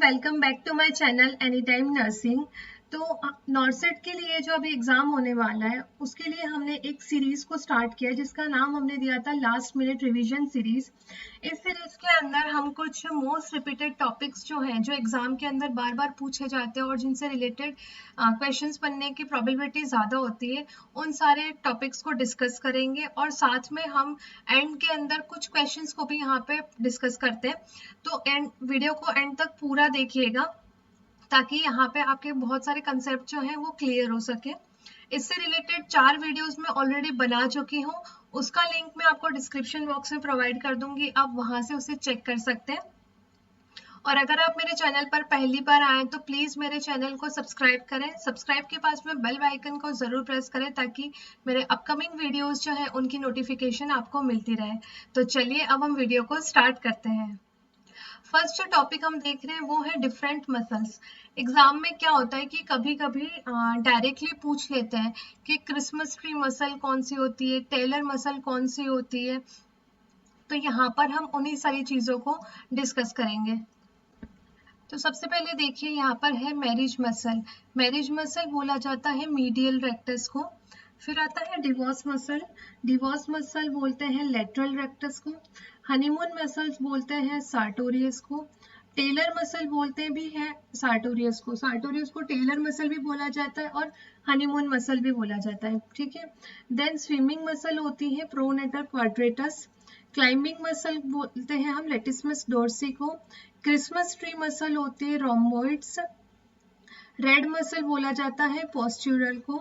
Welcome back to my channel any time nursing. तो NORCET के लिए जो अभी एग्जाम होने वाला है उसके लिए हमने एक सीरीज को स्टार्ट किया जिसका नाम हमने दिया था लास्ट मिनट रिवीजन सीरीज। इस सीरीज के अंदर हम कुछ मोस्ट रिपीटेड टॉपिक्स जो हैं जो एग्जाम के अंदर बार बार पूछे जाते हैं और जिनसे रिलेटेड क्वेश्चंस बनने की प्रोबेबिलिटी ज़्यादा होती है उन सारे टॉपिक्स को डिस्कस करेंगे और साथ में हम एंड के अंदर कुछ क्वेश्चंस को भी यहाँ पे डिस्कस करते हैं। तो एंड वीडियो को एंड तक पूरा देखिएगा ताकि यहाँ पे आपके बहुत सारे कंसेप्ट जो हैं वो क्लियर हो सके। इससे रिलेटेड 4 वीडियोस मैं ऑलरेडी बना चुकी हूँ, उसका लिंक मैं आपको डिस्क्रिप्शन बॉक्स में प्रोवाइड कर दूंगी, आप वहां से उसे चेक कर सकते हैं। और अगर आप मेरे चैनल पर पहली बार आए तो प्लीज मेरे चैनल को सब्सक्राइब करें। सब्सक्राइब के पास में बेल आइकन को जरूर प्रेस करें ताकि मेरे अपकमिंग वीडियोस जो है उनकी नोटिफिकेशन आपको मिलती रहे। तो चलिए अब हम वीडियो को स्टार्ट करते हैं। फर्स्ट जो टॉपिक हम देख रहे हैं वो है डिफरेंट मसल्स। एग्जाम में क्या होता है कि कभी कभी डायरेक्टली पूछ लेते हैं कि क्रिसमस ट्री मसल कौन सी होती है, टेलर मसल कौन सी होती है। तो यहाँ पर हम उन्हीं सारी चीजों को डिस्कस करेंगे। तो सबसे पहले देखिए यहाँ पर है मैरिज मसल। मैरिज मसल बोला जाता है मीडियल रेक्टस को। फिर आता है डिवोर्स मसल। डिवोर्स मसल बोलते हैं लेटरल रेक्टस को। हनीमून मसल्स बोलते हैं सार्टोरियस को। टेलर मसल बोलते भी हैं सार्टोरियस को। सार्टोरियस को टेलर मसल भी बोला जाता है और हनीमून मसल भी बोला जाता है, ठीक है। देन स्विमिंग मसल होती है प्रोनेटर क्वाड्रेटस। क्लाइंबिंग मसल बोलते हैं हम लेटिसमस डोर्सी को। क्रिसमस ट्री मसल होते हैं रोम्बोइड्स। रेड मसल बोला जाता है पोस्चुरल को।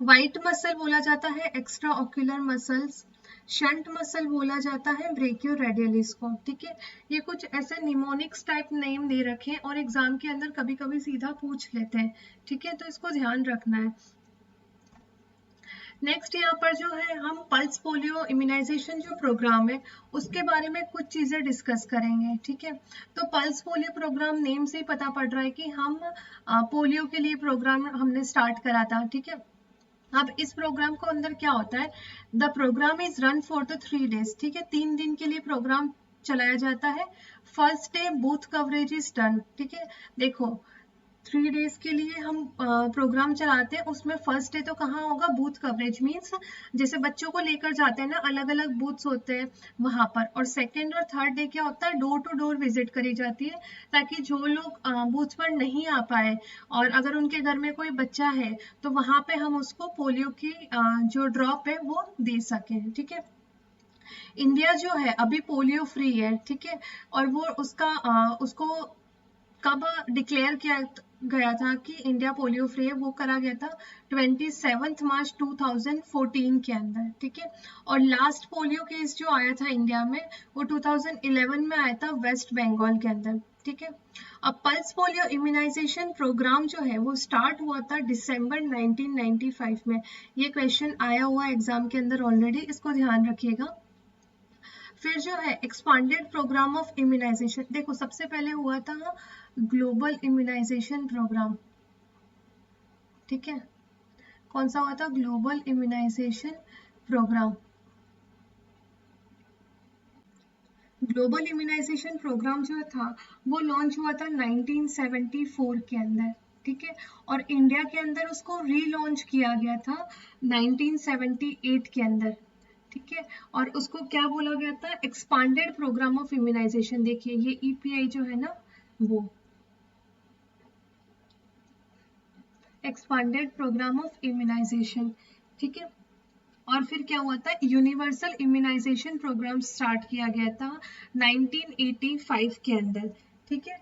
व्हाइट मसल बोला जाता है extra ocular muscles. Shunt muscle बोला जाता है ब्रेकियोरेडियलिस को, ठीक है। ये कुछ ऐसे निमोनिक्स टाइप नेम दे रखे हैं और एग्जाम के अंदर कभी कभी सीधा पूछ लेते हैं, ठीक है, तो इसको ध्यान रखना है। नेक्स्ट यहाँ पर जो है हम पल्स पोलियो इम्यूनाइजेशन जो प्रोग्राम है उसके बारे में कुछ चीजें डिस्कस करेंगे, ठीक है। तो पल्स पोलियो प्रोग्राम नेम से ही पता पड़ रहा है कि हम पोलियो के लिए प्रोग्राम हमने स्टार्ट करा था, ठीक है। अब इस प्रोग्राम को अंदर क्या होता है, the program is run for the 3 days, ठीक है। 3 दिन के लिए प्रोग्राम चलाया जाता है। First day booth coverage is done, ठीक है। देखो 3 days के लिए हम प्रोग्राम चलाते हैं, उसमें फर्स्ट डे तो कहाँ होगा, बूथ कवरेज मीन्स जैसे बच्चों को लेकर जाते हैं ना, अलग अलग बूथ्स होते हैं वहां पर। और सेकेंड और थर्ड डे क्या होता है, डोर टू डोर विजिट करी जाती है ताकि जो लोग बूथ पर नहीं आ पाए और अगर उनके घर में कोई बच्चा है तो वहां पे हम उसको पोलियो की जो ड्रॉप है वो दे सकें, ठीक है। इंडिया जो है अभी पोलियो फ्री है, ठीक है। और वो उसको कब डिक्लेयर किया गया था कि इंडिया पोलियो फ्री है, वो करा गया था 27 मार्च 2014 के अंदर, ठीक है। और लास्ट पोलियो केस जो आया था इंडिया में वो 2011 में आया था वेस्ट बंगाल के अंदर, ठीक है। अब पल्स पोलियो इम्यूनाइजेशन प्रोग्राम जो है वो स्टार्ट हुआ था दिसंबर 1995 में। ये क्वेश्चन आया हुआ एग्जाम के अंदर ऑलरेडी, इसको ध्यान रखिएगा। फिर जो है एक्सपांडेड प्रोग्राम ऑफ इम्यूनाइजेशन, देखो सबसे पहले हुआ था ग्लोबल इम्यूनाइजेशन प्रोग्राम, ठीक है। कौन सा हुआ था, global immunisation programme. Global immunisation programme जो था वो लॉन्च हुआ था 1974 के अंदर, ठीक है। और इंडिया के अंदर उसको रीलॉन्च किया गया था 1978 के अंदर, ठीक है। और उसको क्या बोला गया था, एक्सपांडेड प्रोग्राम ऑफ इम्यूनाइजेशन। देखिए ये ईपीआई जो है ना वो एक्सपांडेड प्रोग्राम ऑफ इम्यूनाइजेशन, ठीक है। और फिर क्या हुआ था, यूनिवर्सल इम्यूनाइजेशन प्रोग्राम स्टार्ट किया गया था 1985 के अंदर, ठीक है।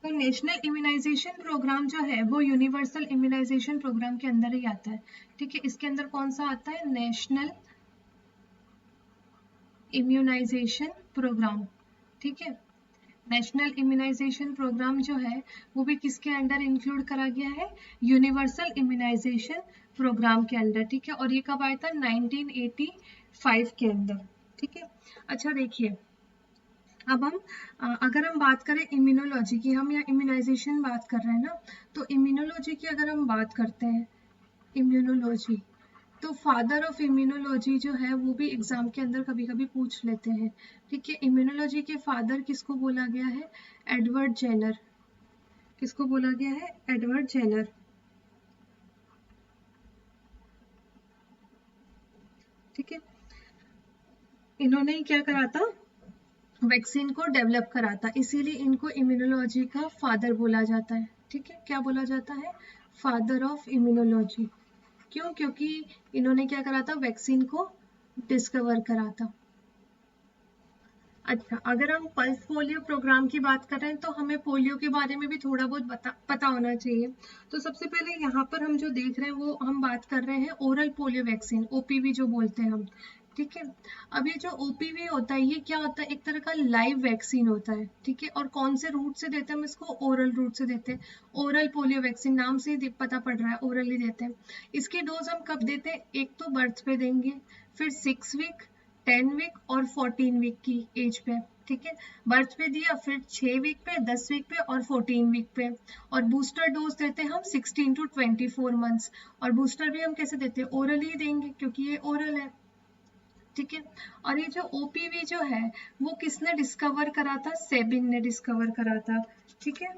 तो नेशनल इम्यूनाइजेशन प्रोग्राम जो है वो यूनिवर्सल इम्यूनाइजेशन प्रोग्राम के अंदर ही आता है, ठीक है। इसके अंदर कौन सा आता है, नेशनल इम्यूनाइजेशन प्रोग्राम, ठीक है। नेशनल इम्यूनाइजेशन प्रोग्राम जो है वो भी किसके अंडर इंक्लूड करा गया है, यूनिवर्सल इम्यूनाइजेशन प्रोग्राम के अंदर, ठीक है। और ये कब आया था, 1985 के अंदर, ठीक है। अच्छा देखिए अब हम अगर हम बात करें इम्यूनोलॉजी की, हम यहाँ इम्यूनाइजेशन बात कर रहे हैं ना, तो इम्यूनोलॉजी की अगर हम बात करते हैं, इम्यूनोलॉजी तो फादर ऑफ इम्यूनोलॉजी जो है वो भी एग्जाम के अंदर कभी कभी पूछ लेते हैं, ठीक है। इम्यूनोलॉजी के फादर किसको बोला गया है, एडवर्ड जेनर, किसको बोला गया है? Edward Jenner. ठीक है, इन्होंने ही क्या करा था? वैक्सीन को डेवलप करा था, इसीलिए इनको इम्यूनोलॉजी का फादर बोला जाता है। ठीक है, क्या बोला जाता है? Father of immunology. क्यों? क्योंकि इन्होंने क्या करा था? वैक्सीन को डिस्कवर करा था। अच्छा, अगर हम पल्स पोलियो प्रोग्राम की बात कर रहे हैं तो हमें पोलियो के बारे में भी थोड़ा बहुत पता होना चाहिए। तो सबसे पहले यहाँ पर हम जो देख रहे हैं वो हम बात कर रहे हैं ओरल पोलियो वैक्सीन, ओपीवी जो बोलते हैं हम। ठीक है, अब ये जो ओपीवी होता है ये क्या होता है? एक तरह का लाइव वैक्सीन होता है। ठीक है, और कौन से रूट से देते हैं हम इसको? ओरल रूट से देते हैं। ओरल पोलियो वैक्सीन, नाम से ही पता पड़ रहा है, ओरल ही देते हैं। इसकी डोज हम कब देते हैं? एक तो बर्थ पे देंगे, फिर 6 वीक, 10 वीक और 14 वीक की एज पे। ठीक है, बर्थ पे दिया, फिर 6 वीक पे, 10 वीक पे और 14 वीक पे। और बूस्टर डोज देते हैं हम 16 to 24 मंथ्स। और बूस्टर भी हम कैसे देते हैं? ओरल ही देंगे, क्योंकि ये ओरल है। ठीक है, और ये जो ओपीवी जो है वो किसने डिस्कवर करा था? सेबिन ने डिस्कवर करा था। ठीक है,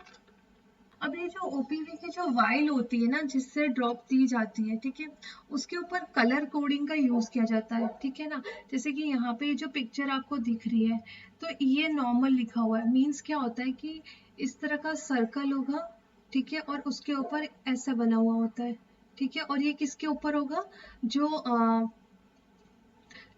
अब ये जो ओपीवी की जो वाइल होती है ना, जिससे ड्रॉप दी जाती है, ठीक है, उसके ऊपर कलर कोडिंग का यूज किया जाता है। ठीक है ना, जैसे कि यहाँ पे जो पिक्चर आपको दिख रही है तो ये नॉर्मल लिखा हुआ है, मीन्स क्या होता है कि इस तरह का सर्कल होगा। ठीक है, और उसके ऊपर ऐसा बना हुआ होता है। ठीक है, और ये किसके ऊपर होगा?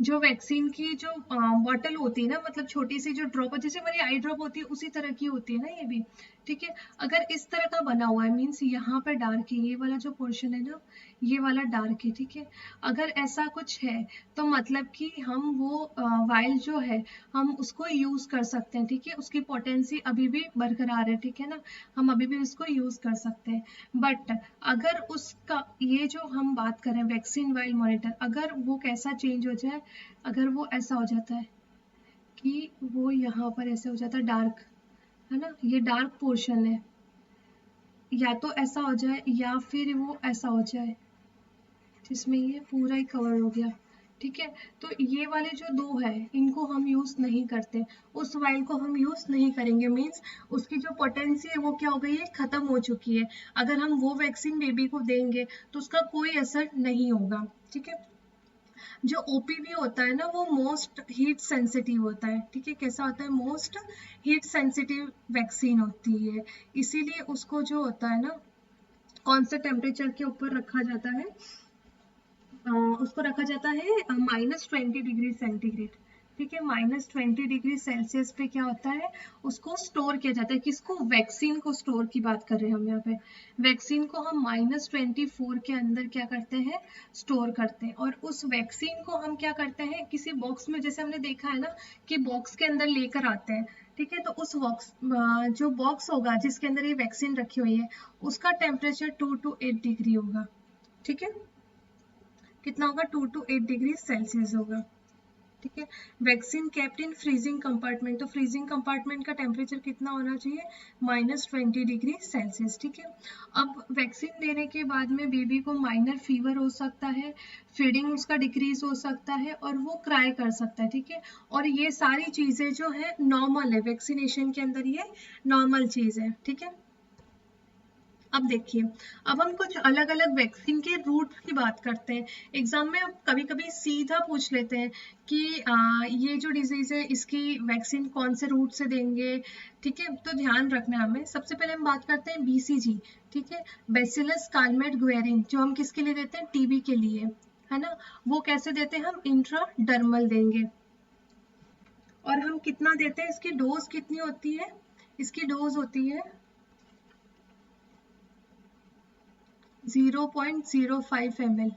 जो वैक्सीन की जो बॉटल होती है ना, मतलब छोटी सी जो ड्रॉप, जैसे हमारी आई ड्रॉप होती है उसी तरह की होती है ना ये भी। ठीक है, अगर इस तरह का बना हुआ है मीन्स यहाँ पर डार्क है, ये वाला जो पोर्शन है ना ये वाला डार्क है। ठीक है, अगर ऐसा कुछ है तो मतलब कि हम वो वाइल जो है हम उसको यूज कर सकते हैं। ठीक है, उसकी पोटेंसी अभी भी बरकरार है। ठीक है ना, हम अभी भी उसको यूज कर सकते हैं। बट अगर उसका ये जो हम बात करें वैक्सीन वाइल मॉनिटर, अगर वो कैसा चेंज हो जाए, अगर वो ऐसा हो जाता है कि वो यहाँ पर ऐसे हो जाता है डार्क, है ना, ये डार्क पोर्शन है, या तो ऐसा हो जाए या फिर वो ऐसा हो जाए जिसमें ये पूरा ही कवर हो गया। ठीक है, तो ये वाले जो दो है इनको हम यूज नहीं करते, उस वाइल को हम यूज नहीं करेंगे, मीन्स उसकी जो पोटेंसी है वो क्या हो गई है? खत्म हो चुकी है। अगर हम वो वैक्सीन बेबी को देंगे तो उसका कोई असर नहीं होगा। ठीक है, जो ओपीवी होता है ना वो मोस्ट हीट सेंसिटिव होता है। ठीक है, कैसा होता है? मोस्ट हीट सेंसिटिव वैक्सीन होती है, इसीलिए उसको जो होता है ना कौन से टेम्परेचर के ऊपर रखा जाता है? उसको रखा जाता है -20 डिग्री सेंटीग्रेड। ठीक है, -20 डिग्री सेल्सियस पे क्या होता है? उसको स्टोर किया जाता है। किसको? वैक्सीन को स्टोर की बात कर रहे हैं हम यहाँ पे। वैक्सीन को हम -24 के अंदर क्या करते हैं? स्टोर करते हैं। और उस वैक्सीन को हम क्या करते हैं? किसी बॉक्स में, जैसे हमने देखा है ना कि बॉक्स के अंदर लेकर आते हैं। ठीक है, तो उस बॉक्स जो बॉक्स होगा जिसके अंदर ये वैक्सीन रखी हुई है उसका टेम्परेचर 2 to 8 डिग्री होगा। ठीक है, कितना होगा? 2 to 8 डिग्री सेल्सियस होगा। ठीक है, vaccine kept in freezing compartment, तो फ्रीजिंग कंपार्टमेंट का टेम्परेचर कितना होना चाहिए? -20 डिग्री सेल्सियस। ठीक है, अब वैक्सीन देने के बाद में बेबी को माइनर फीवर हो सकता है, फीडिंग उसका डिक्रीज हो सकता है और वो क्राई कर सकता है। ठीक है, और ये सारी चीजें जो है नॉर्मल है, वैक्सीनेशन के अंदर ये नॉर्मल चीज है। ठीक है, अब देखिए, अब हम कुछ अलग अलग वैक्सीन के रूट की बात करते हैं। एग्जाम में कभी कभी सीधा पूछ लेते हैं कि ये जो डिजीज है इसकी वैक्सीन कौन से रूट से देंगे। ठीक है, तो ध्यान रखना हमें। सबसे पहले हम बात करते हैं बीसीजी। ठीक है, बैसिलस कालमेट गुएरिन, जो हम किसके लिए देते हैं? टीबी के लिए, है ना। वो कैसे देते हैं? हम इंट्राडर्मल देंगे। और हम कितना देते हैं? इसकी डोज कितनी होती है? इसकी डोज होती है 0.05 ml।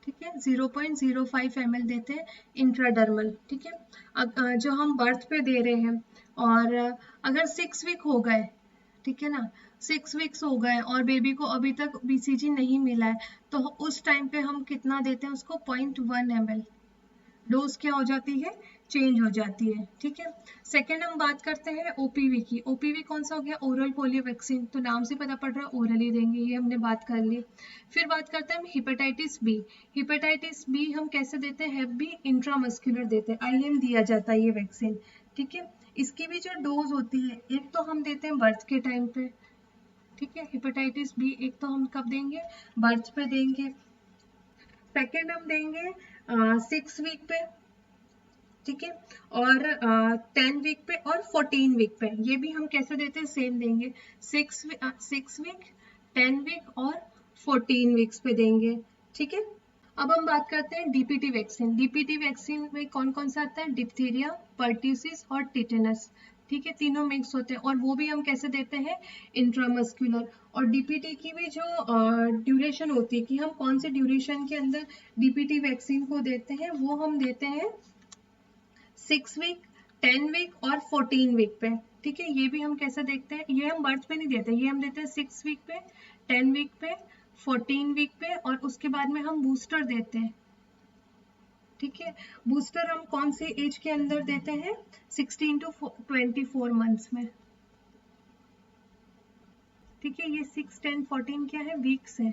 ठीक है, 0.05 ml देते हैं इंट्राडर्मल। ठीक है, जो हम बर्थ पे दे रहे हैं, और अगर 6 वीक हो गए, ठीक है ना, 6 वीक्स हो गए और बेबी को अभी तक बीसीजी नहीं मिला है तो उस टाइम पे हम कितना देते हैं उसको? 0.1 ml। डोज क्या हो जाती है? चेंज हो जाती है। ठीक है, सेकेंड हम बात करते हैं ओपीवी की। ओपीवी कौन सा हो गया? ओरल पोलियो वैक्सीन, तो नाम से पता पड़ रहा है ओरल ही देंगे, ये हमने बात कर ली। फिर बात करते हैं हम हिपेटाइटिस बी। हिपेटाइटिस बी हम कैसे देते हैं? हेप बी इंट्रामस्कुलर देते हैं, आईएम दिया जाता है ये वैक्सीन। ठीक है। इसकी भी जो डोज होती है, एक तो हम देते हैं बर्थ के टाइम पे, ठीक है, हेपेटाइटिस बी एक तो हम कब देंगे, बर्थ पे देंगे। सेकेंड हम देंगे 6 वीक पे, ठीक है, और 10 वीक पे और 14 वीक पे। ये भी हम कैसे देते हैं, सेम देंगे, 6 वीक, 10 वीक और 14 वीक्स पे देंगे, ठीक है। अब हम बात करते हैं डीपीटी वैक्सीन। डीपीटी वैक्सीन में कौन कौन सा आता है, डिप्थीरिया, पर्ट्यूसिस और टिटेनस, ठीक है, तीनों मिक्स होते हैं, और वो भी हम कैसे देते हैं, इंट्रामस्कुलर। और डीपीटी की भी जो ड्यूरेशन होती है कि हम कौन से ड्यूरेशन के अंदर डीपीटी वैक्सीन को देते हैं, वो हम देते हैं 6 वीक, 10 वीक और 14 वीक पे, ठीक है। ये भी हम कैसे देखते हैं, ये हम बर्थ पे नहीं देते, ये हम देते हैं 6 वीक पे, 10 वीक पे, 14 वीक पे, और उसके बाद में हम बूस्टर देते हैं, ठीक है। बूस्टर हम कौन सी एज के अंदर देते हैं, 16 to 24 मंथ्स में, ठीक है। ये 6, 10, 14 क्या है, वीक्स है।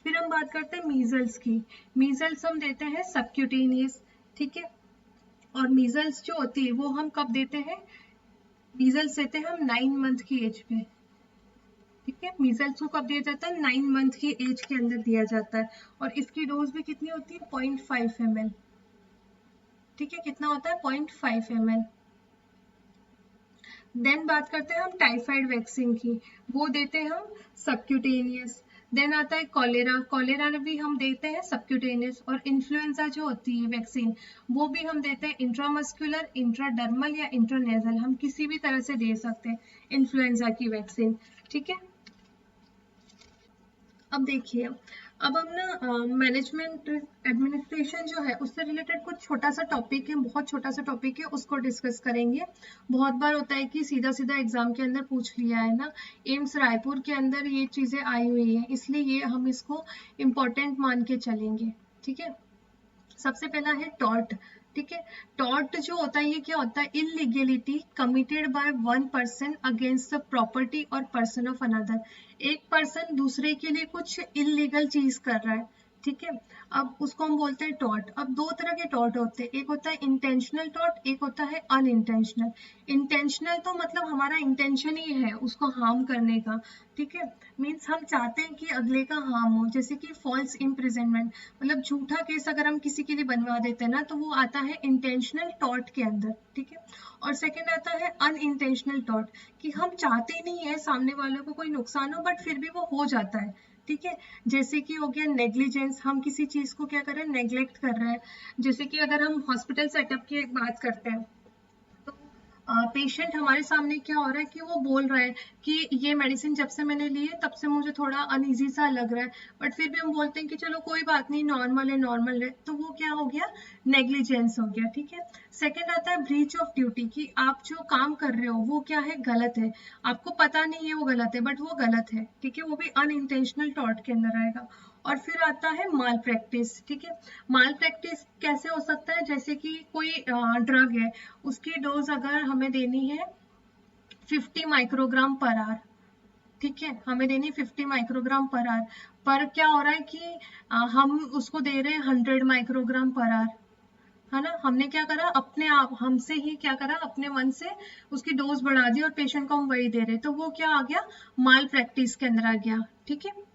फिर हम बात करते हैं मीजल्स की। मीजल्स हम देते हैं सबक्यूटेनियस, ठीक है। और मीजल्स जो होती है वो हम कब देते हैं, मीजल्स देते हैं हम 9 मंथ की एज पे, ठीक है। मीजल्स को कब दिया जाता है, 9 मंथ की एज के अंदर दिया जाता है, और इसकी डोज भी कितनी होती है, 0.5 ml, ठीक है। कितना होता है, 0.5 ml। देन बात करते हैं हम टाइफाइड वैक्सीन की, वो देते हैं हम सबक्यूटेनियस। देन आता है कॉलेरा, कॉलेरा भी हम देते हैं सबक्यूटेनियस। और इन्फ्लुएंजा जो होती है वैक्सीन, वो भी हम देते हैं इंट्रामस्कुलर, इंट्राडर्मल या इंट्रानेजल, हम किसी भी तरह से दे सकते हैं इन्फ्लुएंजा की वैक्सीन, ठीक है। अब देखिए, अब हम ना मैनेजमेंट एडमिनिस्ट्रेशन जो है उससे रिलेटेड कुछ छोटा सा टॉपिक है, बहुत छोटा सा टॉपिक है, उसको डिस्कस करेंगे। बहुत बार होता है कि सीधा सीधा एग्जाम के अंदर पूछ लिया है ना, एम्स रायपुर के अंदर ये चीजें आई हुई है, इसलिए ये हम इसको इम्पोर्टेंट मान के चलेंगे, ठीक है। सबसे पहला है टॉर्ट, ठीक है। टॉर्ट जो होता है, ये क्या होता है, illegality committed by one person against the property और पर्सन ऑफ अनदर। एक पर्सन दूसरे के लिए कुछ इलीगल चीज कर रहा है, ठीक है। अब उसको हम बोलते हैं टॉर्ट। अब दो तरह के टॉर्ट होते हैं, एक होता है इंटेंशनल टॉर्ट, एक होता है अनइंटेंशनल। इंटेंशनल तो मतलब हमारा इंटेंशन ही है उसको हार्म करने का, ठीक है, मीन्स हम चाहते हैं कि अगले का हार्म हो, जैसे कि फॉल्स इम्प्रिजनमेंट, मतलब झूठा केस अगर हम किसी के लिए बनवा देते हैं ना, तो वो आता है इंटेंशनल टॉर्ट के अंदर, ठीक है। और सेकंड आता है अनइंटेंशनल टॉर्ट, कि हम चाहते नहीं है सामने वालों को कोई नुकसान हो, बट फिर भी वो हो जाता है, ठीक है। जैसे कि हो गया नेग्लिजेंस, हम किसी चीज को क्या कर रहे हैं, नेग्लेक्ट कर रहे हैं। जैसे कि अगर हम हॉस्पिटल सेटअप की बात करते हैं, तो पेशेंट हमारे सामने क्या हो रहा है कि वो बोल रहा है कि ये मेडिसिन जब से मैंने ली है तब से मुझे थोड़ा अनईजी सा लग रहा है, बट फिर भी हम बोलते हैं कि चलो कोई बात नहीं, नॉर्मल है नॉर्मल है, तो वो क्या हो गया, नेग्लिजेंस हो गया, ठीक है। सेकंड आता है ब्रीच ऑफ ड्यूटी, कि आप जो काम कर रहे हो वो क्या है, गलत है, आपको पता नहीं है वो गलत है, बट वो गलत है, ठीक है, वो भी अनइंटेंशनल टॉर्ट के अंदर आएगा। और फिर आता है माल प्रैक्टिस, ठीक है। माल प्रैक्टिस कैसे हो सकता है, जैसे कि कोई ड्रग है, उसकी डोज अगर हमें देनी है 50 माइक्रोग्राम पर आवर, ठीक है, हमें देनी 50 माइक्रोग्राम पर आवर, पर क्या हो रहा है कि हम उसको दे रहे हैं 100 माइक्रोग्राम पर आवर, है ना। हमने क्या करा, अपने आप हमसे ही क्या करा, अपने मन से उसकी डोज बढ़ा दी और पेशेंट को हम वही दे रहे, तो वो क्या आ गया, माल प्रैक्टिस के अंदर आ गया, ठीक है।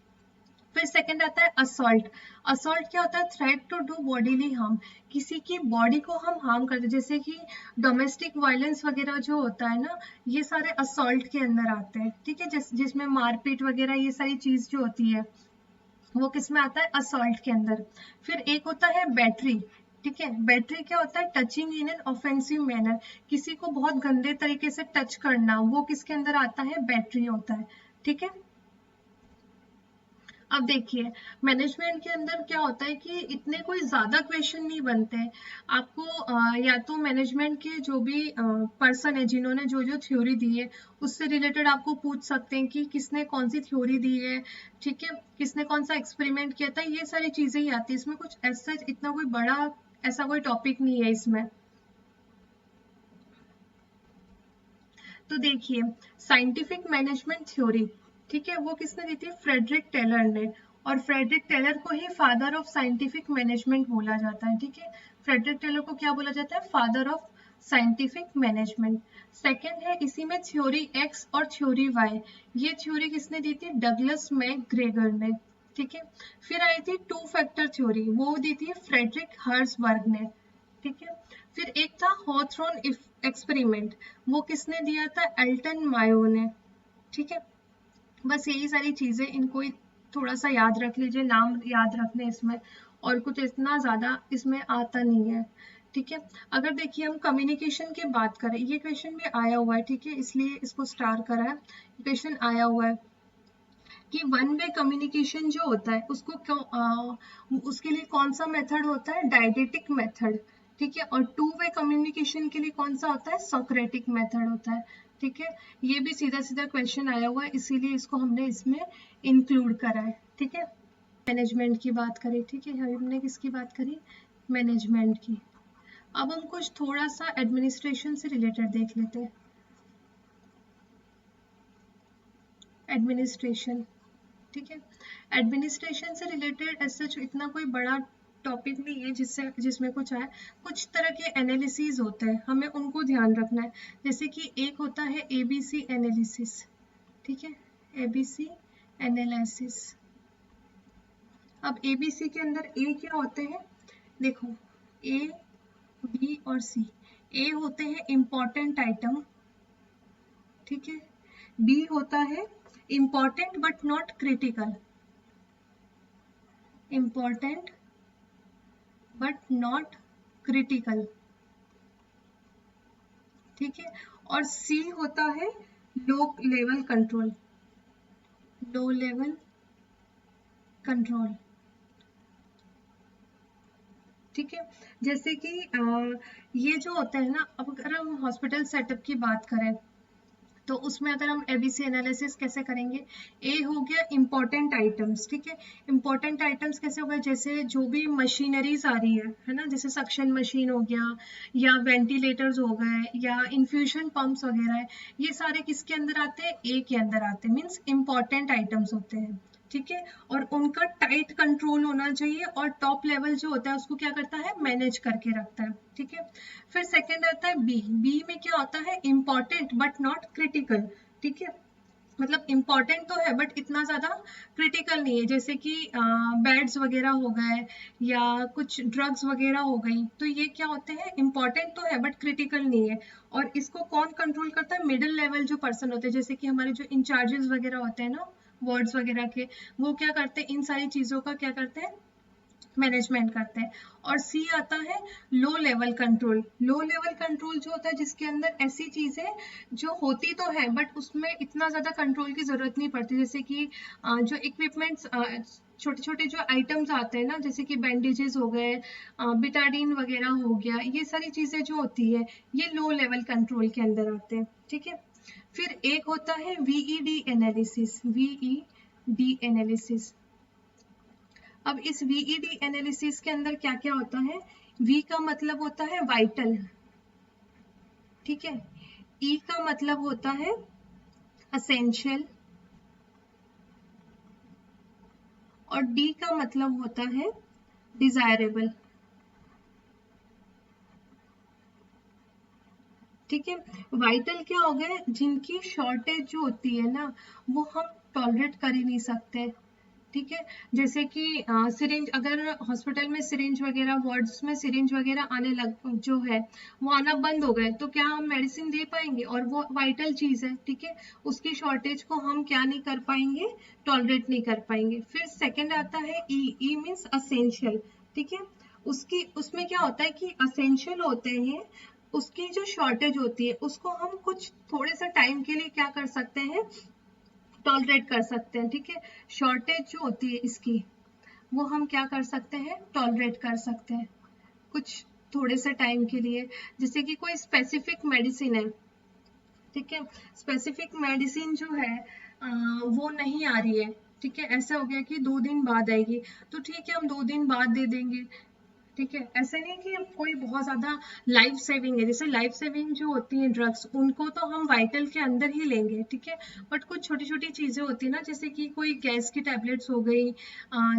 फिर सेकंड आता है असॉल्ट। असॉल्ट क्या होता है, threat to do bodily harm, किसी की बॉडी को हम हार्म करते, जैसे कि डोमेस्टिक वायलेंस वगैरह जो होता है ना, ये सारे असॉल्ट के अंदर आते हैं, ठीक है। जिसमें मारपीट वगैरह ये सारी चीज जो होती है, वो किस में आता है, असॉल्ट के अंदर। फिर एक होता है बैटरी, ठीक है। बैटरी क्या होता है, touching in an offensive manner, किसी को बहुत गंदे तरीके से टच करना, वो किसके अंदर आता है, बैटरी होता है, ठीक है। अब देखिए, मैनेजमेंट के अंदर क्या होता है कि इतने कोई ज्यादा क्वेश्चन नहीं बनते हैं आपको, या तो मैनेजमेंट के जो भी पर्सन है जिन्होंने जो जो थ्योरी दी है उससे रिलेटेड आपको पूछ सकते हैं कि किसने कौन सी थ्योरी दी है, ठीक है, किसने कौन सा एक्सपेरिमेंट किया था, ये सारी चीजें ही आती है इसमें, कुछ ऐसा इतना कोई बड़ा ऐसा कोई टॉपिक नहीं है इसमें। तो देखिए, साइंटिफिक मैनेजमेंट थ्योरी, ठीक है, वो किसने दी थी, फ्रेडरिक टेलर ने। और फ्रेडरिक टेलर को ही फादर ऑफ साइंटिफिक मैनेजमेंट बोला जाता है, ठीक है। फ्रेडरिक टेलर को क्या बोला जाता है? Father of scientific management. Second है इसी में थ्योरी एक्स और थ्योरी वाई, ये थ्योरी किसने दी थी? डगलस मैकग्रेगर ने, ठीक है। फिर आई थी टू फैक्टर थ्योरी, वो दी थी फ्रेडरिक हर्ट्जबर्ग ने, ठीक है। फिर एक था हॉथरॉन एक्सपेरिमेंट, वो किसने दिया था? एल्टन मायो ने, ठीक है। बस यही सारी चीजें, इनको थोड़ा सा याद रख लीजिए, नाम याद रखने इसमें, और कुछ इतना ज्यादा इसमें आता नहीं है, ठीक है। अगर देखिए हम कम्युनिकेशन की बात करें, ये क्वेश्चन भी आया हुआ है, ठीक है, इसलिए इसको स्टार करा है। क्वेश्चन आया हुआ है कि वन वे कम्युनिकेशन जो होता है उसको उसके लिए कौन सा मेथड होता है? डायडेटिक मेथड, ठीक है। और टू वे कम्युनिकेशन के लिए कौन सा होता है? सोक्रेटिक मेथड होता है, ठीक है। ये भी सीधा सीधा क्वेश्चन आया हुआ है, इसीलिए इसको हमने इसमें इंक्लूड करा है, ठीक है। मैनेजमेंट की बात करें, ठीक है, हमने किसकी बात करी? मैनेजमेंट की। अब हम कुछ थोड़ा सा एडमिनिस्ट्रेशन से रिलेटेड देख लेते हैं। एडमिनिस्ट्रेशन, ठीक है। एडमिनिस्ट्रेशन से रिलेटेड ऐसा इतना कोई बड़ा टॉपिक नहीं है जिसमें कुछ आए, कुछ तरह के एनालिसिस होते हैं, हमें उनको ध्यान रखना है। जैसे कि एक होता है एबीसी एनालिसिस, ठीक है, एबीसी एनालिसिस। अब एबीसी के अंदर ए क्या होते हैं? देखो, ए बी और सी। ए होते हैं इंपॉर्टेंट आइटम, ठीक है। बी होता है important but not critical, important but not critical, ठीक है। और सी होता है low level control, low level control, ठीक है। जैसे कि ये जो होता है ना, अब अगर हम हॉस्पिटल सेटअप की बात करें तो उसमें अगर हम एबीसी एनालिसिस कैसे करेंगे? ए हो गया इंपॉर्टेंट आइटम्स, ठीक है। इंपॉर्टेंट आइटम्स कैसे हो गए? जैसे जो भी मशीनरीज आ रही है ना, जैसे सक्शन मशीन हो गया, या वेंटिलेटर्स हो गए, या इन्फ्यूजन पंप्स वगैरह है, ये सारे किसके अंदर आते हैं? ए के अंदर आते हैं, मीन्स इंपॉर्टेंट आइटम्स होते हैं, ठीक है। और उनका टाइट कंट्रोल होना चाहिए, और टॉप लेवल जो होता है उसको क्या करता है? मैनेज करके रखता है, ठीक है। फिर सेकंड आता है बी। बी में क्या होता है? इंपॉर्टेंट बट नॉट क्रिटिकल, ठीक है। मतलब इंपॉर्टेंट तो है बट इतना ज्यादा क्रिटिकल नहीं है, जैसे कि बेड्स वगैरह हो गए, या कुछ ड्रग्स वगैरह हो गई, तो ये क्या होते हैं? इंपॉर्टेंट तो है बट क्रिटिकल नहीं है। और इसको कौन कंट्रोल करता है? मिडिल लेवल जो पर्सन होते हैं, जैसे कि हमारे जो इंचार्जेस वगैरह होते हैं ना, वार्ड्स वगैरह के, वो क्या करते हैं? इन सारी चीजों का क्या करते हैं? मैनेजमेंट करते हैं। और सी आता है low level control. Low level control जो होता है जिसके अंदर ऐसी चीजें जो होती तो है बट उसमें इतना ज्यादा कंट्रोल की जरूरत नहीं पड़ती, जैसे कि जो इक्विपमेंट्स, छोटे छोटे जो आइटम्स आते हैं ना, जैसे कि बैंडेजेस हो गए, बिटाडीन वगैरह हो गया, ये सारी चीजें जो होती है ये लो लेवल कंट्रोल के अंदर आते हैं, ठीक है। फिर एक होता है वीईडी एनालिसिस, वीईडी एनालिसिस। अब इस वीईडी एनालिसिस के अंदर क्या क्या होता है? वी का मतलब होता है वाइटल, ठीक है। ई का मतलब होता है असेंशियल, और डी का मतलब होता है डिजायरेबल, ठीक है। वाइटल क्या हो गए? जिनकी शॉर्टेज जो होती है ना, वो हम टॉलरेट कर ही नहीं सकते, ठीक है। जैसे कि सिरिंज, अगर हॉस्पिटल में सिरिंज वगैरह, वार्ड्स में सिरिंज वगैरह आने लग जो है वो आना बंद हो गए, तो क्या हम मेडिसिन दे पाएंगे? और वो वाइटल चीज है, ठीक है, उसकी शॉर्टेज को हम क्या नहीं कर पाएंगे? टॉलरेट नहीं कर पाएंगे। फिर सेकंड आता है ई। ई मीन्स असेंशियल, ठीक है। उसकी उसमें क्या होता है कि असेंशियल होते हैं, उसकी जो शॉर्टेज होती है उसको हम कुछ थोड़े से टाइम के लिए क्या कर सकते हैं? टॉलरेट कर सकते हैं, ठीक है। शॉर्टेज जो होती है इसकी, वो हम क्या कर सकते हैं? टॉलरेट कर सकते हैं कुछ थोड़े से टाइम के लिए। जैसे कि कोई स्पेसिफिक मेडिसिन है, ठीक है, स्पेसिफिक मेडिसिन जो है वो नहीं आ रही है, ठीक है, ऐसा हो गया कि 2 दिन बाद आएगी, तो ठीक है हम 2 दिन बाद दे देंगे, ठीक है। ऐसे नहीं कि कोई बहुत ज्यादा लाइफ सेविंग है, जैसे लाइफ सेविंग जो होती है ड्रग्स उनको तो हम वाइटल के अंदर ही लेंगे, ठीक है। बट कुछ छोटी छोटी चीजें होती है ना, जैसे कि कोई गैस की टैबलेट्स हो गई,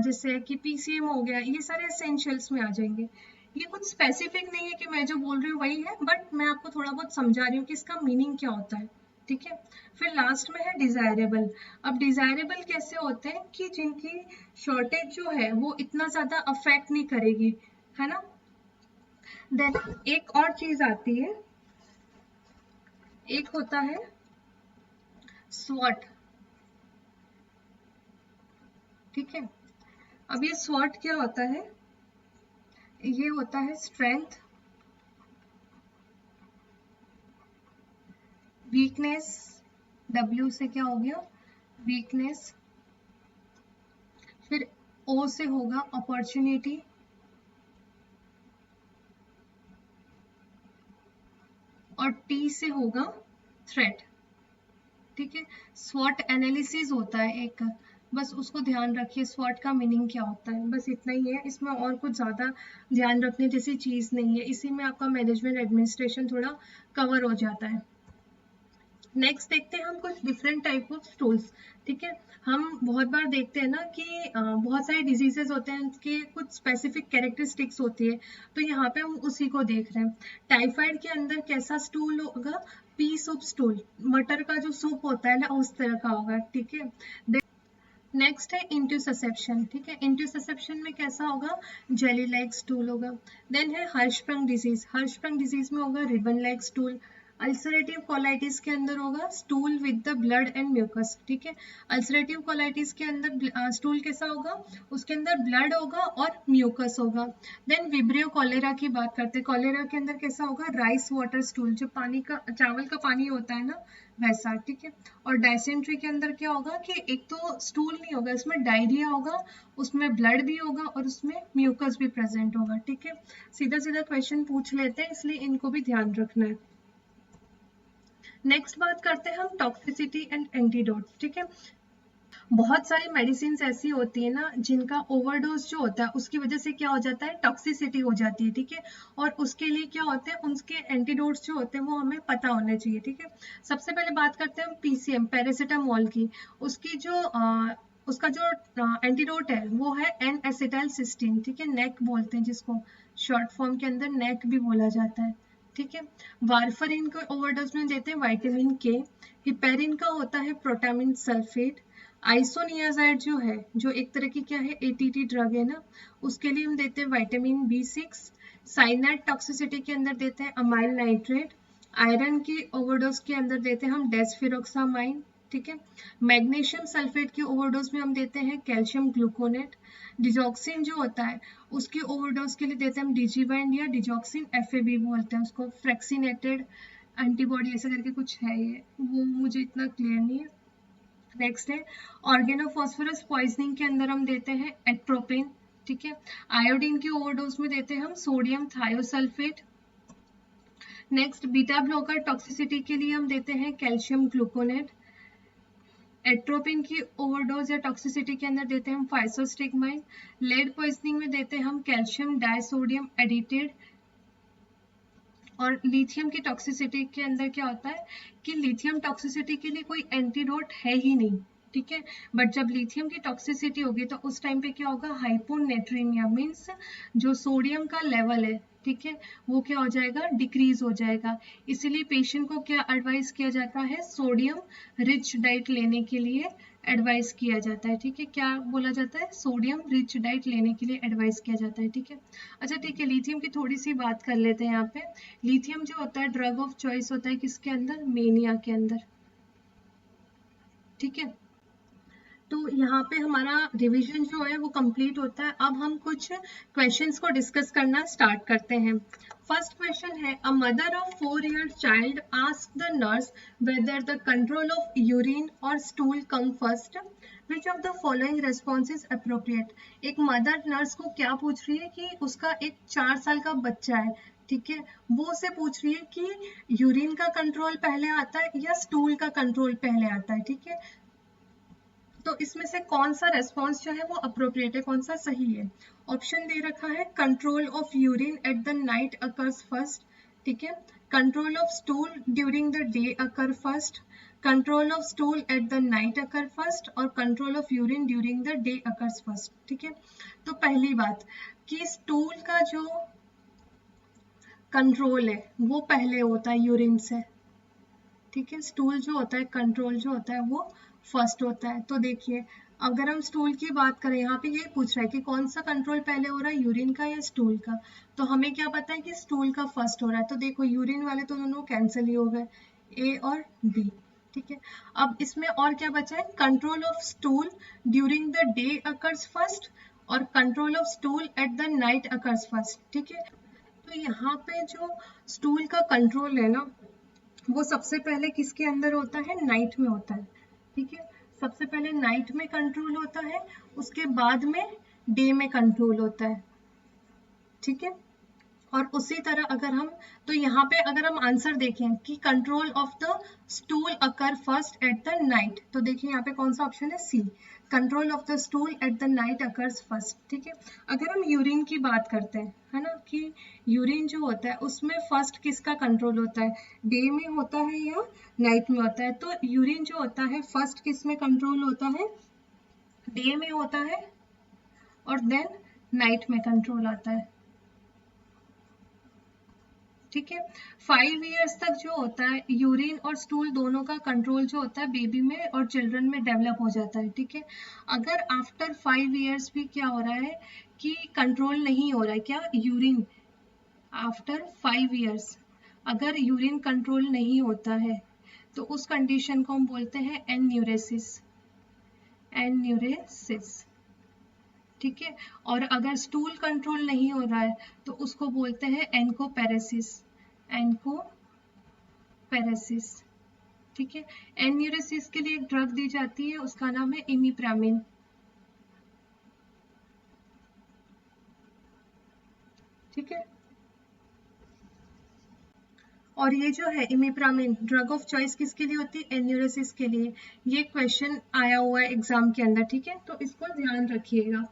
जैसे कि पीसीएम हो गया, ये सारे एसेंशियल्स में आ जाएंगे। ये कुछ स्पेसिफिक नहीं है कि मैं जो बोल रही हूँ वही है, बट मैं आपको थोड़ा बहुत समझा रही हूँ कि इसका मीनिंग क्या होता है, ठीक है। फिर लास्ट में है डिजायरेबल। अब डिजायरेबल कैसे होते हैं कि जिनकी शॉर्टेज जो है वो इतना ज्यादा अफेक्ट नहीं करेगी, है ना। देन एक और चीज आती है, एक होता है स्वॉट, ठीक है। अब ये स्वॉट क्या होता है, ये होता है स्ट्रेंथ, वीकनेस, डब्ल्यू से क्या हो गया वीकनेस, फिर ओ से होगा अपॉर्चुनिटी, और टी से होगा थ्रेट, ठीक है। स्वॉट एनालिसिस होता है एक, बस उसको ध्यान रखिए, स्वॉट का मीनिंग क्या होता है, बस इतना ही है, इसमें और कुछ ज्यादा ध्यान रखने जैसी चीज नहीं है, इसी में आपका मैनेजमेंट एडमिनिस्ट्रेशन थोड़ा कवर हो जाता है। नेक्स्ट देखते हैं हम कुछ डिफरेंट टाइप ऑफ स्टूल्स, ठीक है। हम बहुत बार देखते हैं ना कि बहुत सारे डिजीजेस होते हैं, उनके कुछ स्पेसिफिक कैरेक्टरिस्टिक्स होती है, तो यहाँ पे हम उसी को देख रहे हैं। टाइफाइड के अंदर कैसा स्टूल होगा, पी सूप स्टूल, मटर का जो सूप होता है ना उस तरह का होगा, ठीक है। नेक्स्ट है इंट्यूससेप्शन, ठीक है। इंट्यूससेप्शन में कैसा होगा, जेली लाइक स्टूल होगा। देन है हर्शप्रंग डिजीज, हर्शप्रंग डिजीज में होगा ribbon like stool. Ulcerative colitis के अंदर होगा stool with the blood and mucus, ठीक है। अल्सरेटिव कोलाइटिस के अंदर स्टूल कैसा होगा, उसके अंदर ब्लड होगा और म्यूकस होगा। देन विब्रियो कॉलेरा की बात करते हैं, कॉलेरा के अंदर कैसा होगा, राइस वाटर स्टूल, जो पानी का चावल का पानी होता है ना वैसा, ठीक है। और डायसेंट्री के अंदर क्या होगा कि एक तो स्टूल नहीं होगा, इसमें डायरिया होगा, उसमें ब्लड भी होगा और उसमें म्यूकस भी प्रेजेंट होगा, ठीक है। सीधा सीधा क्वेश्चन पूछ लेते हैं, इसलिए इनको भी ध्यान रखना है। नेक्स्ट बात करते हैं हम टॉक्सिसिटी एंड एंटीडोट्स, ठीक है। बहुत सारी मेडिसिन ऐसी होती है ना जिनका ओवरडोज जो होता है उसकी वजह से क्या हो जाता है, टॉक्सिसिटी हो जाती है, ठीक है। और उसके लिए क्या होते हैं, उसके एंटीडोट्स जो होते हैं वो हमें पता होने चाहिए, ठीक है। सबसे पहले बात करते हैं पीसीएम पैरासिटामोल की, उसकी जो उसका जो एंटीडोट है वो है एन एसिटाइल सिस्टीन, ठीक है। नेक बोलते हैं जिसको, शॉर्ट फॉर्म के अंदर नेक भी बोला जाता है, ठीक है। वारफरिन को ओवरडोज में देते हैं विटामिन के। हिपेरिन का होता है प्रोटामिन सल्फेट। आइसोनियाजाइड जो है, जो एक तरह की क्या है एटीटी ड्रग है ना, उसके लिए हम देते हैं विटामिन B6। साइनाइड टॉक्सिसिटी के अंदर देते हैं अमाइल नाइट्रेट। आयरन की ओवरडोज के अंदर देते हैं हम डेस्फिरोक्सामाइन, ठीक है। मैग्नीशियम सल्फेट की ओवरडोज में हम देते हैं कैल्शियम ग्लूकोनेट। डिजॉक्सिन जो होता है उसकी ओवरडोज के लिए देते हैं हम डिजीबाइंड या डिजॉक्सिन FAB बोलते हैं उसको, फ्रैक्सीनेटेड एंटीबॉडी ऐसा करके कुछ है, ये वो मुझे इतना क्लियर नहीं है। नेक्स्ट है ऑर्गेनोफॉस्फोरस पॉइजनिंग के अंदर हम देते हैं एट्रोपिन, ठीक है। आयोडीन की ओवरडोज में देते हैं हम sodium thiosulphate. Next beta blocker toxicity के लिए हम देते हैं कैल्शियम ग्लूकोनेट। एट्रोपिन की ओवरडोज या टॉक्सिसिटी के अंदर देते हैं हम फाइसोस्टिगमाइन। लेड पॉइजनिंग में देते हैं हम कैल्शियम डाइसोडियम एडिटेड। और लिथियम की टॉक्सिसिटी के अंदर क्या होता है कि लिथियम टॉक्सिसिटी के लिए कोई एंटीडोट है ही नहीं, ठीक है। बट जब लिथियम की टॉक्सिसिटी होगी तो उस टाइम पे क्या होगा, हाइपोनेट्रीमिया, मीन्स जो सोडियम का लेवल है, ठीक है, वो क्या हो जाएगा, डिक्रीज हो जाएगा। इसीलिए पेशेंट को क्या एडवाइस किया जाता है, सोडियम रिच डाइट लेने के लिए एडवाइस किया जाता है, ठीक है। क्या बोला जाता है, सोडियम रिच डाइट लेने के लिए एडवाइस किया जाता है, ठीक है। अच्छा ठीक है, लिथियम की थोड़ी सी बात कर लेते हैं यहाँ पे। लिथियम जो होता है ड्रग ऑफ चॉइस होता है किसके अंदर, मेनिया के अंदर, ठीक है। तो यहाँ पे हमारा रिवीजन जो है वो कंप्लीट होता है। अब हम कुछ क्वेश्चंस को डिस्कस करना स्टार्ट करते हैं। फर्स्ट क्वेश्चन है, a mother of 4-year child asked the nurse whether the control of urine और stool come first, which of the following response is appropriate. एक मदर नर्स को क्या पूछ रही है कि उसका एक 4 साल का बच्चा है, ठीक है, वो उसे पूछ रही है कि यूरिन का कंट्रोल पहले आता है या स्टूल का कंट्रोल पहले आता है, ठीक है। तो इसमें से कौन सा रेस्पॉन्स जो है वो अप्रोप्रिएट है, कौन सा सही है? ऑप्शन दे रखा है control of urine at the night occurs first, ठीक है, control of stool during the day occur first, control of stool at the night occur first और control of urine during the day occurs first, ठीक है। तो पहली बात कि stool का जो कंट्रोल है वो पहले होता है यूरिन से, ठीक है, स्टूल जो होता है कंट्रोल जो होता है वो फर्स्ट होता है। तो देखिए अगर हम स्टूल की बात करें, यहाँ पे ये पूछ रहा है कि कौन सा कंट्रोल पहले हो रहा है, यूरिन का या स्टूल का, तो हमें क्या पता है कि स्टूल का फर्स्ट हो रहा है। तो देखो यूरिन वाले तो दोनों कैंसिल ही हो गए, ए और बी, ठीक है। अब इसमें और क्या बचा है, control of stool during the day occurs first और control of stool at the night occurs first, ठीक है। तो यहाँ पे जो स्टूल का कंट्रोल है ना वो सबसे पहले किसके अंदर होता है, नाइट में होता है, ठीक है, सबसे पहले नाइट में कंट्रोल होता है, उसके बाद में डे में कंट्रोल होता है, ठीक है। और उसी तरह अगर हम, तो यहाँ पे अगर हम आंसर देखें कि control of the stool occur first at the night, तो देखिए यहाँ पे कौन सा ऑप्शन है, C, control of the stool at the night occurs first, ठीक है। अगर हम यूरिन की बात करते हैं, है ना, कि यूरिन जो होता है उसमें फर्स्ट किसका कंट्रोल होता है, डे में होता है या नाइट में होता है, तो यूरिन जो होता है फर्स्ट किस में कंट्रोल होता है, डे में होता है और देन नाइट में कंट्रोल आता है, ठीक है। 5 इयर्स तक जो होता है यूरिन और स्टूल दोनों का कंट्रोल जो होता है बेबी में और चिल्ड्रन में डेवलप हो जाता है, ठीक है। अगर आफ्टर 5 इयर्स भी क्या हो रहा है कि कंट्रोल नहीं हो रहा है, क्या, यूरिन, आफ्टर 5 इयर्स अगर यूरिन कंट्रोल नहीं होता है तो उस कंडीशन को हम बोलते हैं एन्यूरेसिस, एन्यूरेसिस, ठीक है। और अगर स्टूल कंट्रोल नहीं हो रहा है तो उसको बोलते हैं एनकोपेरेसिस, एनकोपेरेसिस, ठीक है। एन्यूरेसिस के लिए एक ड्रग दी जाती है, उसका नाम है इमिप्रामिन, ठीक है। और ये जो है इमिप्रामिन ड्रग ऑफ चॉइस किसके लिए होती है, एन्यूरेसिस के लिए। ये क्वेश्चन आया हुआ है एग्जाम के अंदर, ठीक है, तो इसको ध्यान रखिएगा।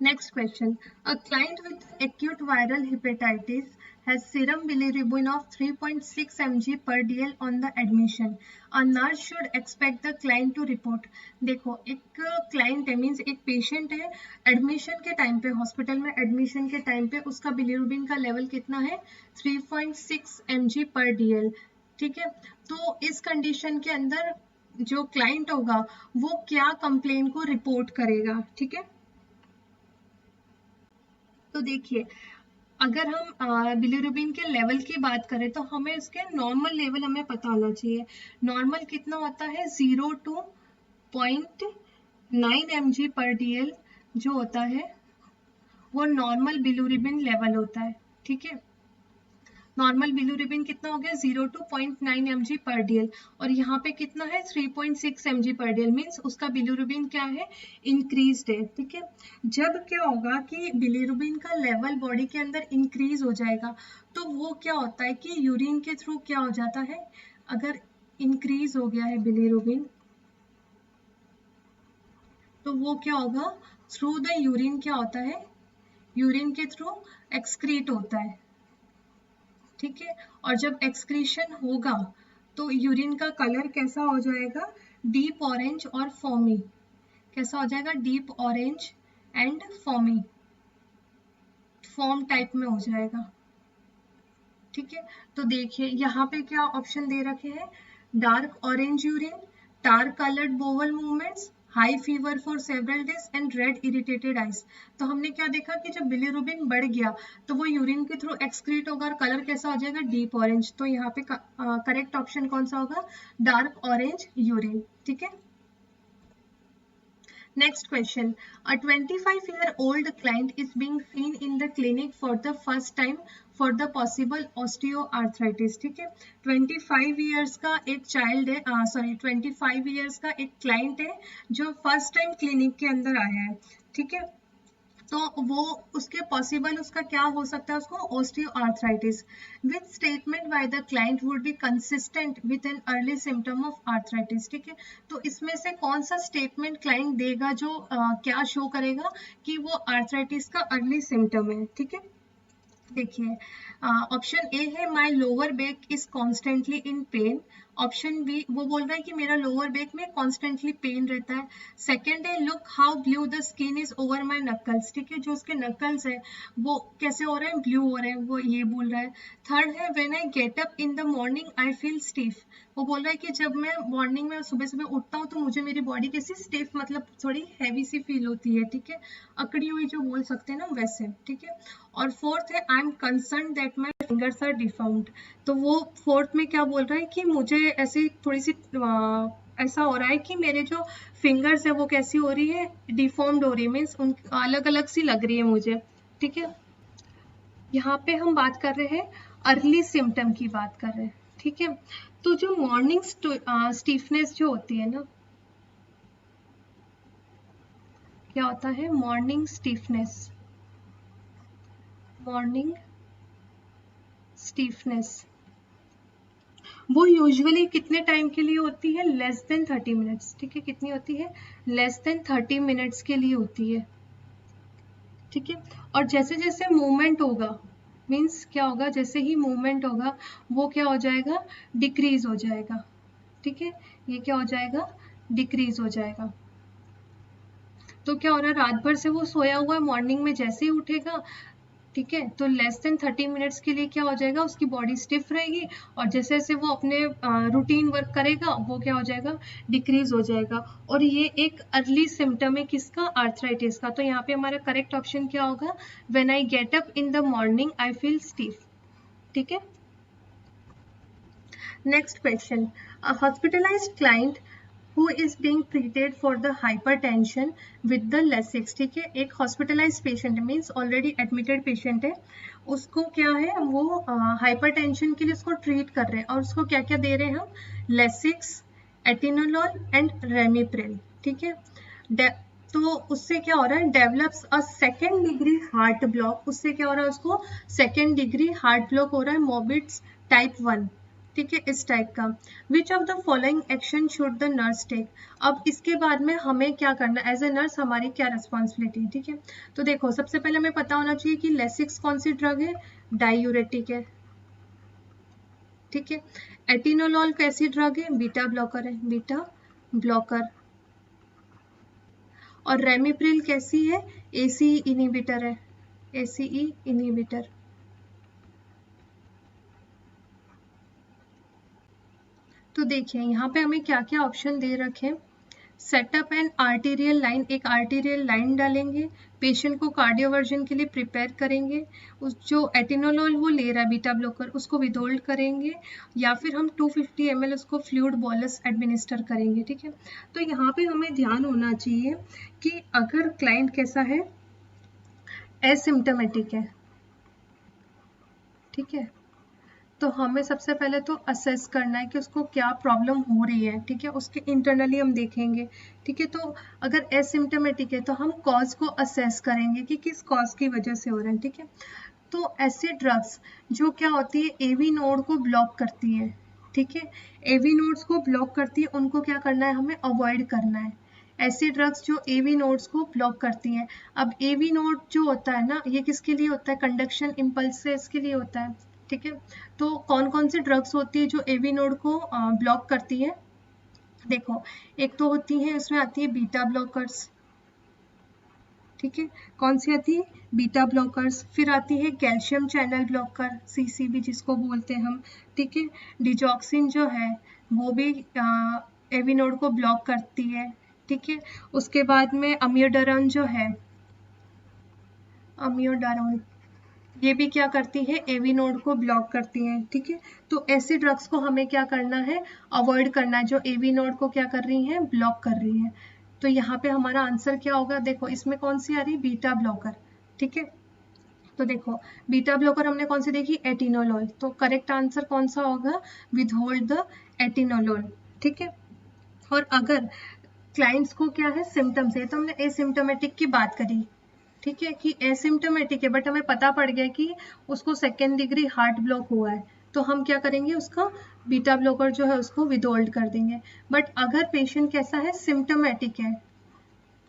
Next question. A client with acute viral hepatitis has serum bilirubin of 3.6 mg per dl on the admission. A nurse should expect the client to report. देखो एक क्लाइंट है, मीन्स एक पेशेंट है, एडमिशन के टाइम पे, hospital में admission के time पे उसका बिलिरुबिन का लेवल कितना है, 3.6 mg पर dl, ठीक है। तो इस कंडीशन के अंदर जो क्लाइंट होगा वो क्या कंप्लेन को रिपोर्ट करेगा, ठीक है। तो देखिए अगर हम बिलिरुबिन के लेवल की बात करें तो हमें इसके नॉर्मल लेवल हमें पता होना चाहिए। नॉर्मल कितना होता है, 0 to 0.9 mg पर dl जो होता है वो नॉर्मल बिलिरुबिन लेवल होता है, ठीक है। नॉर्मल बिलिरुबिन कितना हो गया, 0 to 0.9 mg पर dl और यहाँ पे कितना है, 3.6 mg पर dl, मीन्स उसका बिलिरुबिन क्या है, इंक्रीज्ड है, ठीक है। जब क्या होगा कि बिलिरुबिन का लेवल बॉडी के अंदर इंक्रीज हो जाएगा तो वो क्या होता है कि यूरिन के थ्रू क्या हो जाता है, अगर इंक्रीज हो गया है बिलिरुबिन तो वो क्या होगा, थ्रू द यूरिन क्या होता है, यूरिन के थ्रू एक्सक्रीट होता है, ठीक है। और जब एक्सक्रीशन होगा तो यूरिन का कलर कैसा हो जाएगा, डीप ऑरेंज और फॉमी, कैसा हो जाएगा, deep orange and foamy, form type में हो जाएगा, ठीक है। तो देखिए यहाँ पे क्या ऑप्शन दे रखे हैं, dark orange urine, dark coloured bowel movements, high fever for several days and red irritated eyes. तो हमने क्या देखा कि जब बिलिरुबिन बढ़ गया तो वो यूरिन के थ्रू एक्सक्रीट होगा और कलर कैसा हो जाएगा, डीप ऑरेंज। तो यहाँ पे करेक्ट ऑप्शन कौन सा होगा, डार्क ऑरेंज यूरिन, ठीक है। Next question. A 25-year-old client is being seen in the clinic for the first time for the possible osteoarthritis, ठीक है। 25 years का एक चाइल्ड है, 25 years का एक क्लाइंट है जो फर्स्ट टाइम क्लिनिक के अंदर आया है, ठीक है। तो वो उसके पॉसिबल उसका क्या हो सकता है, उसको osteoarthritis with statement by the client would be consistent with an early symptom of arthritis. ठीक है, तो इसमें से कौन सा स्टेटमेंट क्लाइंट देगा जो क्या शो करेगा कि वो आर्थराइटिस का अर्ली सिम्टम है। ठीक है, देखिए ऑप्शन ए है my lower back is constantly in pain. Option B वो बोल रहा है कि मेरा लोअर बैक में कॉन्स्टेंटली पेन रहता है। सेकेंड है look how blue the skin is over my knuckles. ठीक है, जो उसके नकल्स है वो कैसे हो रहे हैं, ब्लू हो रहे हैं, वो ये बोल रहा है। थर्ड है when I get up in the morning I feel stiff. वो बोल रहा है कि जब मैं मॉर्निंग में सुबह सुबह उठता हूँ तो मुझे मेरी बॉडी कैसी स्टिफ मतलब थोड़ी हैवी सी फील होती है। ठीक है, अकड़ी हुई जो बोल सकते हैं ना वैसे। ठीक है, और फोर्थ है I am concern that my fingers are deformed. तो वो फोर्थ में क्या बोल रहा है कि मुझे ऐसी थोड़ी सी ऐसा हो रहा है कि मेरे जो फिंगर्स है वो कैसी हो रही है, डिफॉर्म्ड हो रही है, मीन्स उन अलग अलग सी लग रही है मुझे। ठीक है, यहाँ पे हम बात कर रहे हैं अर्ली सिम्टम की बात कर रहे हैं। ठीक है, तो जो मॉर्निंग स्टीफनेस जो होती है ना, क्या होता है मॉर्निंग स्टीफनेस, मॉर्निंग स्टीफनेस वो यूजुअली कितने टाइम के लिए होती है, लेस देन 30 मिनट्स। ठीक है, कितनी होती है, लेस देन 30 मिनट्स के लिए होती है। ठीक है, और जैसे जैसे मूवमेंट होगा, मीन्स क्या होगा, जैसे ही मूवमेंट होगा वो क्या हो जाएगा, डिक्रीज हो जाएगा। ठीक है, ये क्या हो जाएगा, डिक्रीज हो जाएगा। तो क्या हो रहा है, रात भर से वो सोया हुआ है, मॉर्निंग में जैसे ही उठेगा, ठीक है, तो लेस देन 30 मिनट्स के लिए क्या हो जाएगा, उसकी बॉडी स्टिफ रहेगी, और जैसे जैसे वो अपने रूटीन वर्क करेगा वो क्या हो जाएगा, डिक्रीज हो जाएगा। और ये एक अर्ली सिम्टम है किसका, आर्थराइटिस का। तो यहाँ पे हमारा करेक्ट ऑप्शन क्या होगा, when I get up in the morning I feel stiff. ठीक है, next question, hospitalised client who is being treated for the hypertension with the Lasix। ठीक है, एक hospitalise patient means already admitted patient है, उसको क्या है, वो हाइपरटेंशन के लिए उसको ट्रीट कर रहे हैं, और उसको क्या क्या दे रहे हैं हम, लेसिक्स, एटिनोलॉल एंड रेमिप्रिल। ठीक है, तो उससे क्या हो रहा है, develops a second degree heart block. उससे क्या हो रहा है, उसको सेकेंड डिग्री हार्ट ब्लॉक हो रहा है, मोबिट्स टाइप 1। ठीक है, इस टाइप का। Which of the following action should the nurse take. अब इसके बाद में हमें क्या करना है, एज ए नर्स हमारी क्या रिस्पॉन्सिबिलिटी है। ठीक है, तो देखो सबसे पहले हमें पता होना चाहिए कि लेसिक्स कौन सी ड्रग है, डायूरेटिक है। ठीक है, एटिनोलॉल कैसी ड्रग है, बीटा ब्लॉकर है, बीटा ब्लॉकर। और रेमिप्रिल कैसी है, एसीई इनहिबिटर है, एसीई इनहिबिटर। तो देखिए यहाँ पे हमें क्या क्या ऑप्शन दे रखे, सेटअप एंड आर्टीरियल लाइन, एक आर्टीरियल लाइन डालेंगे, पेशेंट को कार्डियोवर्जन के लिए प्रिपेयर करेंगे, उस जो एटिनोलॉल वो ले रहा है बीटा ब्लॉकर उसको विदहोल्ड करेंगे, या फिर हम 250 ml उसको फ्लूइड बॉलस एडमिनिस्टर करेंगे। ठीक है, तो यहाँ पे हमें ध्यान होना चाहिए कि अगर क्लाइंट कैसा है, एसिम्टोमेटिक है, ठीक है, तो हमें सबसे पहले तो असेस करना है कि उसको क्या प्रॉब्लम हो रही है। ठीक है, उसके इंटरनली हम देखेंगे। ठीक है, तो अगर एसिम्टोमेटिक है तो हम कॉज को असेस करेंगे कि किस कॉज की वजह से हो रहा है। ठीक है, तो ऐसे ड्रग्स जो क्या होती है, एवी नोड को ब्लॉक करती है। ठीक है, एवी नोड्स को ब्लॉक करती है, उनको क्या करना है, हमें अवॉइड करना है। ऐसी ड्रग्स जो एवी नोड्स को ब्लॉक करती हैं। अब एवी नोड जो होता है ना, ये किसके लिए होता है, कंडक्शन इम्पल्सेस के लिए होता है। ठीक है, तो कौन कौन सी ड्रग्स होती है जो एवी नोड को ब्लॉक करती है, देखो एक तो होती है, इसमें आती है बीटा ब्लॉकर्स। ठीक है, कौन सी आती है, बीटा ब्लॉकर्स। फिर आती है कैल्शियम चैनल ब्लॉकर, सीसीबी जिसको बोलते हैं हम। ठीक है, डिजॉक्सिन जो है वो भी एवी नोड को ब्लॉक करती है। ठीक है, उसके बाद में अमियोडारोन जो है, अमियोडारोन ये भी क्या करती है, एवी नोड को ब्लॉक करती हैं। ठीक है, तो ऐसे ड्रग्स को हमें क्या करना है, अवॉइड करना है, जो एवी नोड को क्या कर रही हैं, ब्लॉक कर रही हैं। तो यहाँ पे हमारा आंसर क्या होगा, देखो इसमें कौन सी आ रही है, बीटा ब्लॉकर। ठीक है, तो देखो बीटा ब्लॉकर हमने कौन सी देखी, एटिनोलॉल। तो करेक्ट आंसर कौन सा होगा, विदहोल्ड द एटिनोलॉल। ठीक है, और अगर क्लाइंट्स को क्या है, सिम्टम्स है, तो हमने एसिम्टोमेटिक की बात करी। ठीक है, कि एसिम्टोमेटिक है बट हमें पता पड़ गया कि उसको 2nd डिग्री हार्ट ब्लॉक हुआ है, तो हम क्या करेंगे, उसका बीटा ब्लॉकर जो है उसको विदहोल्ड कर देंगे। बट अगर पेशेंट कैसा है, सिम्टोमेटिक है,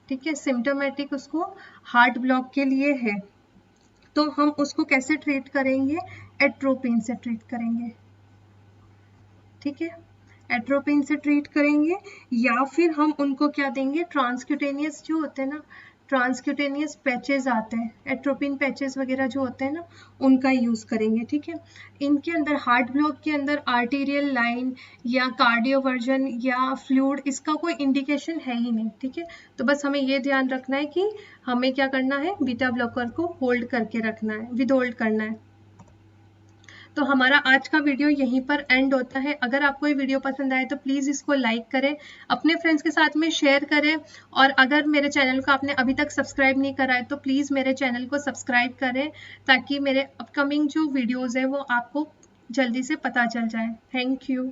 ठीक है, सिम्टोमेटिक उसको हार्ट ब्लॉक के लिए है, तो हम उसको कैसे ट्रीट करेंगे, एट्रोपिन से ट्रीट करेंगे। ठीक है, एट्रोपिन से ट्रीट करेंगे, या फिर हम उनको क्या देंगे, ट्रांसक्यूटेनियस जो होते हैं ना, ट्रांसक्यूटेनियस पैचेस आते हैं, एट्रोपिन पैचेस वगैरह जो होते हैं ना, उनका यूज करेंगे। ठीक है, इनके अंदर हार्ट ब्लॉक के अंदर आर्टीरियल लाइन या कार्डियोवर्जन या फ्लूइड इसका कोई इंडिकेशन है ही नहीं। ठीक है, तो बस हमें ये ध्यान रखना है कि हमें क्या करना है, बीटा ब्लॉकर को होल्ड करके रखना है, विद होल्ड करना है। तो हमारा आज का वीडियो यहीं पर एंड होता है। अगर आपको ये वीडियो पसंद आए तो प्लीज़ इसको लाइक करें, अपने फ्रेंड्स के साथ में शेयर करें, और अगर मेरे चैनल को आपने अभी तक सब्सक्राइब नहीं करा है तो प्लीज़ मेरे चैनल को सब्सक्राइब करें, ताकि मेरे अपकमिंग जो वीडियोज़ हैं वो आपको जल्दी से पता चल जाए। Thank you.